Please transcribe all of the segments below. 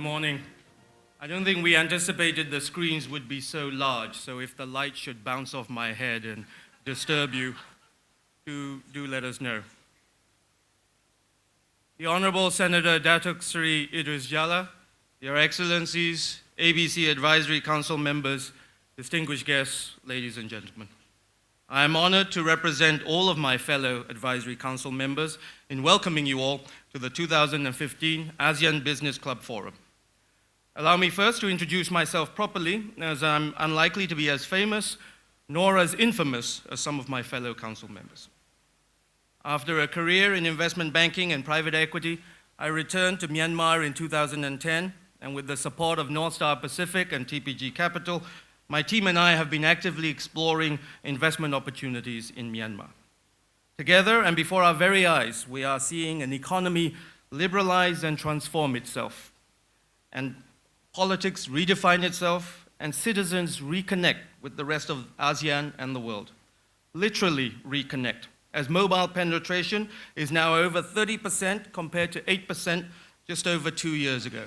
morning. I don't think we anticipated the screens would be so large, so if the light should bounce off my head and disturb you, do let us know. The Honorable Senator Datuk Seri Idris Jalla, Your Excellencies, ABC Advisory Council members, distinguished guests, ladies and gentlemen. I am honored to represent all of my fellow Advisory Council members in welcoming you all to the 2015 ASEAN Business Club Forum. Allow me first to introduce myself properly, as I'm unlikely to be as famous nor as infamous as some of my fellow council members. After a career in investment banking and private equity, I returned to Myanmar in 2010, and with the support of North Star Pacific and TPG Capital, my team and I have been actively exploring investment opportunities in Myanmar. Together and before our very eyes, we are seeing an economy liberalize and transform itself, and politics redefine itself, and citizens reconnect with the rest of ASEAN and the world. Literally reconnect, as mobile penetration is now over 30% compared to 8% just over 2 years ago.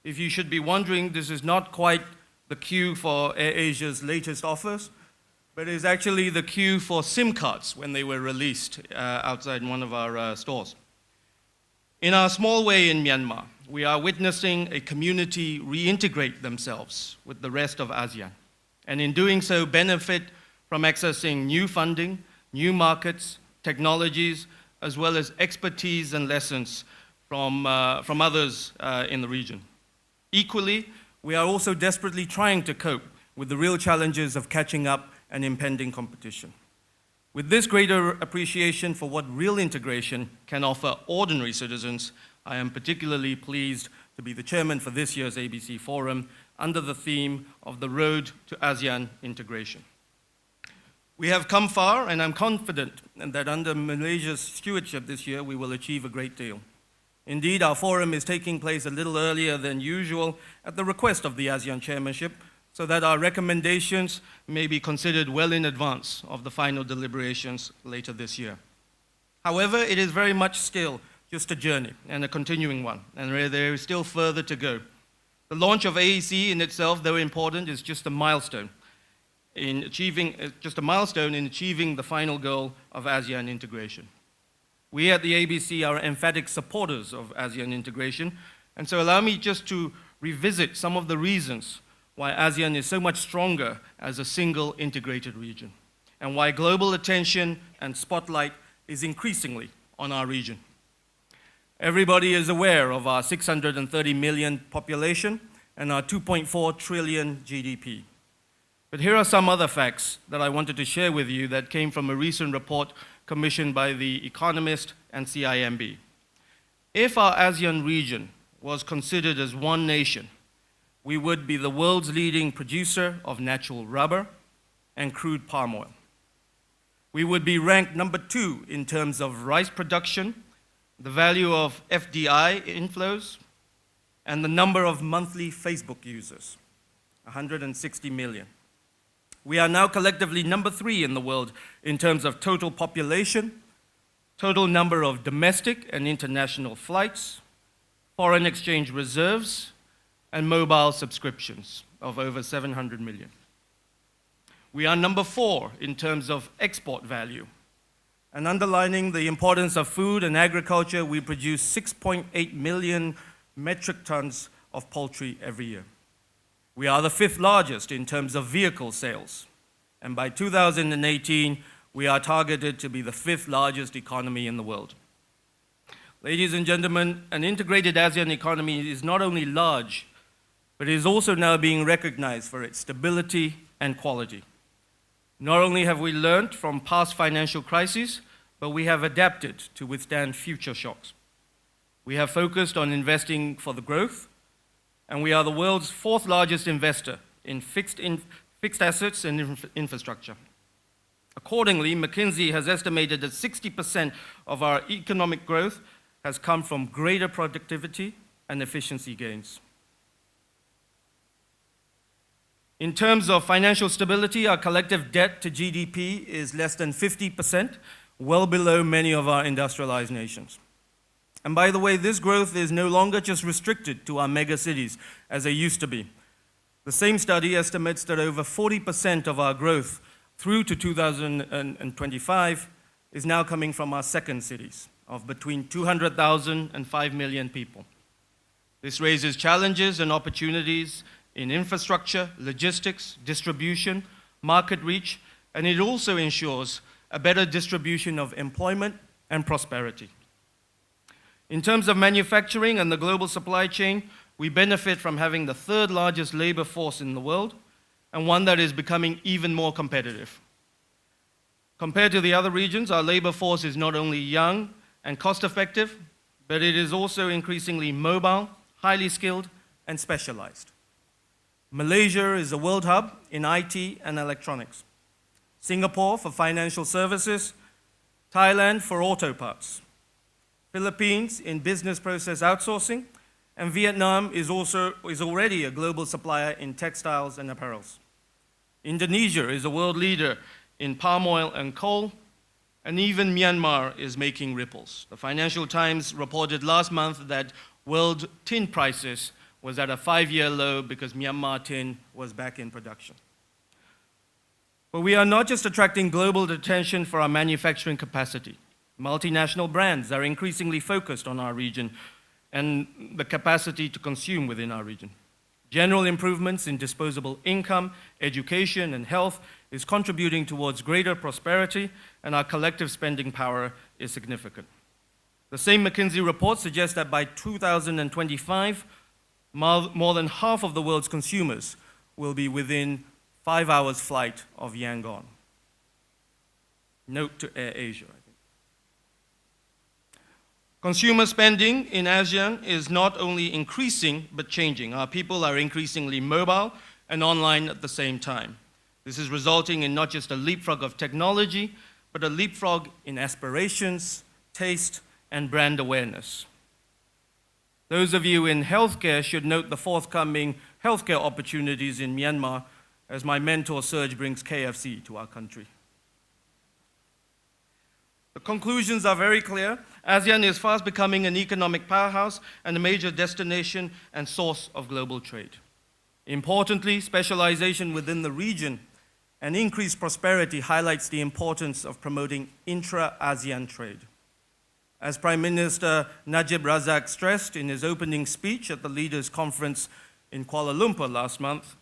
If you should be wondering, this is not quite the queue for AirAsia's latest offers, but is actually the queue for SIM cards when they were released outside one of our stores. In our small way in Myanmar, we are witnessing a community reintegrate themselves with the rest of ASEAN, and in doing so benefit from accessing new funding, new markets, technologies, as well as expertise and lessons from others in the region. Equally, we are also desperately trying to cope with the real challenges of catching up and impending competition. With this greater appreciation for what real integration can offer ordinary citizens, I am particularly pleased to be the chairman for this year's ABC Forum under the theme of the road to ASEAN integration. We have come far, and I'm confident that under Malaysia's stewardship this year, we will achieve a great deal. Indeed, our forum is taking place a little earlier than usual at the request of the ASEAN chairmanship, so that our recommendations may be considered well in advance of the final deliberations later this year. However, it is very much still just a journey and a continuing one, and there is still further to go. The launch of AEC in itself, though important, is just a milestone in achieving the final goal of ASEAN integration. We at the ABC are emphatic supporters of ASEAN integration, and so allow me just to revisit some of the reasons why ASEAN is so much stronger as a single integrated region, and why global attention and spotlight is increasingly on our region. Everybody is aware of our 630 million population and our 2.4 trillion GDP. But here are some other facts that I wanted to share with you that came from a recent report commissioned by The Economist and CIMB. If our ASEAN region was considered as one nation, we would be the world's leading producer of natural rubber and crude palm oil. We would be ranked number 2 in terms of rice production, the value of FDI inflows, and the number of monthly Facebook users, 160 million. We are now collectively number 3 in the world in terms of total population, total number of domestic and international flights, foreign exchange reserves, and mobile subscriptions of over 700 million. We are number 4 in terms of export value. And underlining the importance of food and agriculture, we produce 6.8 million metric tons of poultry every year. We are the 5th largest in terms of vehicle sales, and by 2018, we are targeted to be the 5th largest economy in the world. Ladies and gentlemen, an integrated ASEAN economy is not only large, but it is also now being recognized for its stability and quality. Not only have we learned from past financial crises, but we have adapted to withstand future shocks. We have focused on investing for the growth, and we are the world's 4th largest investor in fixed assets and infrastructure. Accordingly, McKinsey has estimated that 60% of our economic growth has come from greater productivity and efficiency gains. In terms of financial stability, our collective debt to GDP is less than 50%, well below many of our industrialized nations. And by the way, this growth is no longer just restricted to our mega cities, as they used to be. The same study estimates that over 40% of our growth through to 2025 is now coming from our second cities, of between 200,000 and 5 million people. This raises challenges and opportunities in infrastructure, logistics, distribution, market reach, and it also ensures a better distribution of employment and prosperity. In terms of manufacturing and the global supply chain, we benefit from having the third largest labor force in the world and one that is becoming even more competitive. Compared to the other regions, our labor force is not only young and cost-effective, but it is also increasingly mobile, highly skilled, and specialized. Malaysia is a world hub in IT and electronics. Singapore for financial services, Thailand for auto parts, Philippines in business process outsourcing, and Vietnam is already a global supplier in textiles and apparels. Indonesia is a world leader in palm oil and coal, and even Myanmar is making ripples. The Financial Times reported last month that world tin prices was at a 5-year low because Myanmar tin was back in production. But we are not just attracting global attention for our manufacturing capacity. Multinational brands are increasingly focused on our region and the capacity to consume within our region. General improvements in disposable income, education, and health is contributing towards greater prosperity, and our collective spending power is significant. The same McKinsey report suggests that by 2025, more than half of the world's consumers will be within 5 hours' flight of Yangon. Note to Air Asia. Consumer spending in ASEAN is not only increasing, but changing. Our people are increasingly mobile and online at the same time. This is resulting in not just a leapfrog of technology, but a leapfrog in aspirations, taste, and brand awareness. Those of you in healthcare should note the forthcoming healthcare opportunities in Myanmar as my mentor Serge brings KFC to our country. The conclusions are very clear. ASEAN is fast becoming an economic powerhouse and a major destination and source of global trade. Importantly, specialization within the region and increased prosperity highlights the importance of promoting intra-ASEAN trade. As Prime Minister Najib Razak stressed in his opening speech at the Leaders' Conference in Kuala Lumpur last month,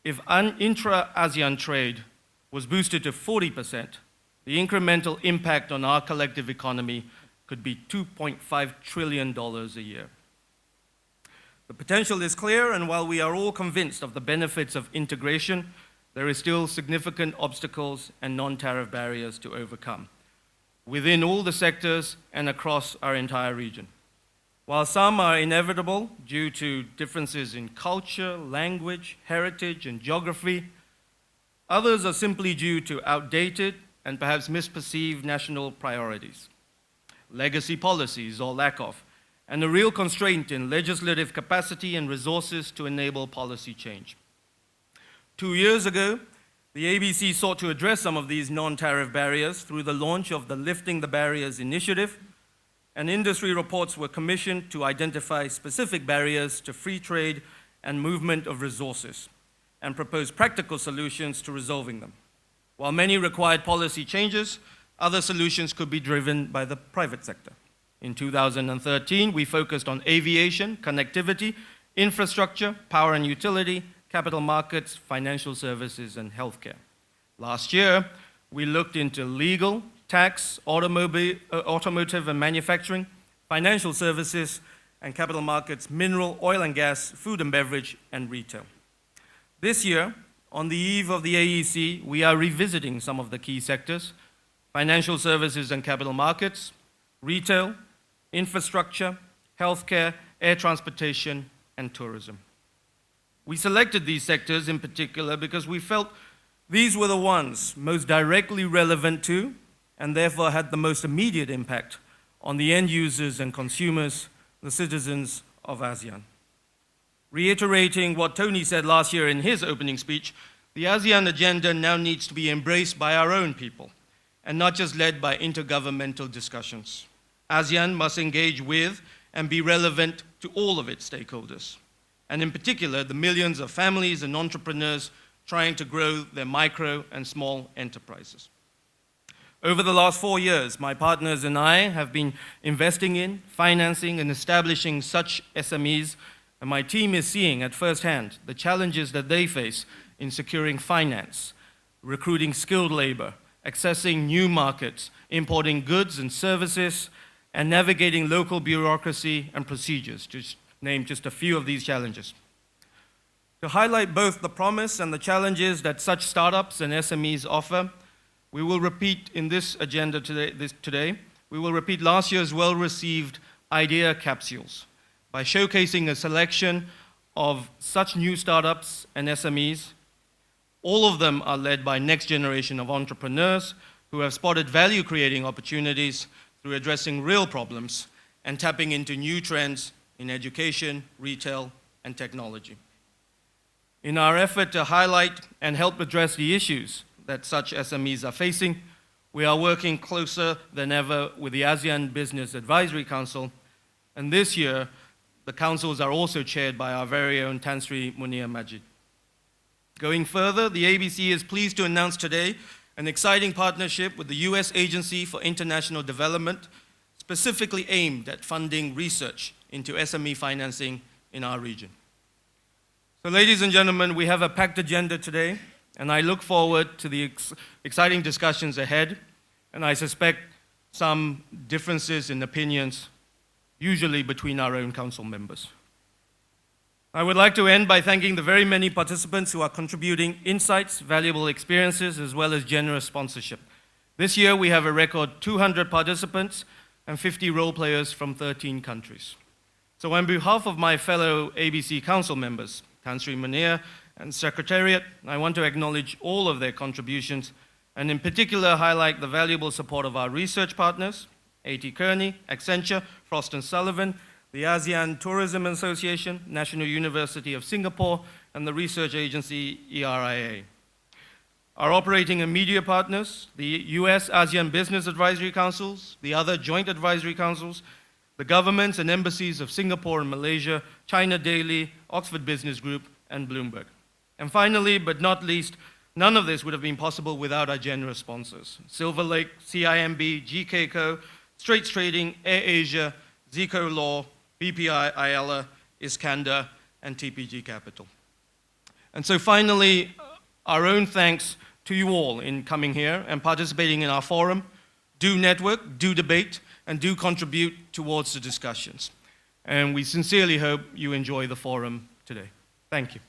if intra-ASEAN trade was boosted to 40%, the incremental impact on our collective economy could be $2.5 trillion a year. The potential is clear, and while we are all convinced of the benefits of integration, there is still significant obstacles and non-tariff barriers to overcome within all the sectors and across our entire region. While some are inevitable due to differences in culture, language, heritage, and geography, others are simply due to outdated and perhaps misperceived national priorities, legacy policies or lack of, and a real constraint in legislative capacity and resources to enable policy change. 2 years ago, the ABC sought to address some of these non-tariff barriers through the launch of the Lifting the Barriers initiative, and industry reports were commissioned to identify specific barriers to free trade and movement of resources, and propose practical solutions to resolving them. While many required policy changes, other solutions could be driven by the private sector. In 2013, we focused on aviation, connectivity, infrastructure, power and utility, capital markets, financial services, and healthcare. Last year, we looked into legal, tax, automotive and manufacturing, financial services, and capital markets, mineral, oil and gas, food and beverage, and retail. This year, on the eve of the AEC, we are revisiting some of the key sectors: financial services and capital markets, retail, infrastructure, healthcare, air transportation, and tourism. We selected these sectors in particular because we felt these were the ones most directly relevant to, and therefore had the most immediate impact on the end users and consumers, the citizens of ASEAN. Reiterating what Tony said last year in his opening speech, the ASEAN agenda now needs to be embraced by our own people, and not just led by intergovernmental discussions. ASEAN must engage with and be relevant to all of its stakeholders, and in particular, the millions of families and entrepreneurs trying to grow their micro and small enterprises. Over the last 4 years, my partners and I have been investing in, financing, and establishing such SMEs, and my team is seeing at first hand the challenges that they face in securing finance, recruiting skilled labor, accessing new markets, importing goods and services, and navigating local bureaucracy and procedures, to name just a few of these challenges. To highlight both the promise and the challenges that such startups and SMEs offer, we will repeat in this agenda today, we will repeat last year's well-received idea capsules by showcasing a selection of such new startups and SMEs. All of them are led by next generation of entrepreneurs who have spotted value-creating opportunities through addressing real problems and tapping into new trends in education, retail, and technology. In our effort to highlight and help address the issues that such SMEs are facing, we are working closer than ever with the ASEAN Business Advisory Council, and this year, the councils are also chaired by our very own Tan Sri Munir Majid. Going further, the ABC is pleased to announce today an exciting partnership with the US Agency for International Development, specifically aimed at funding research into SME financing in our region. So ladies and gentlemen, we have a packed agenda today, and I look forward to the exciting discussions ahead, and I suspect some differences in opinions, usually between our own council members. I would like to end by thanking the very many participants who are contributing insights, valuable experiences, as well as generous sponsorship. This year, we have a record 200 participants and 50 role players from 13 countries. So on behalf of my fellow ABC Council members, Tan Sri Munir and Secretariat, I want to acknowledge all of their contributions, and in particular highlight the valuable support of our research partners, A.T. Kearney, Accenture, Frost & Sullivan, the ASEAN Tourism Association, National University of Singapore, and the research agency ERIA. Our operating and media partners, the US ASEAN Business Advisory Councils, the other joint advisory councils, the governments and embassies of Singapore and Malaysia, China Daily, Oxford Business Group, and Bloomberg. And finally, but not least, none of this would have been possible without our generous sponsors: Silver Lake, CIMB, GKCO, Straits Trading, AirAsia, Zico Law, BPI, Ayala, Iskander, and TPG Capital. And so finally, our own thanks to you all in coming here and participating in our forum. Do network, do debate, and do contribute towards the discussions. And we sincerely hope you enjoy the forum today. Thank you.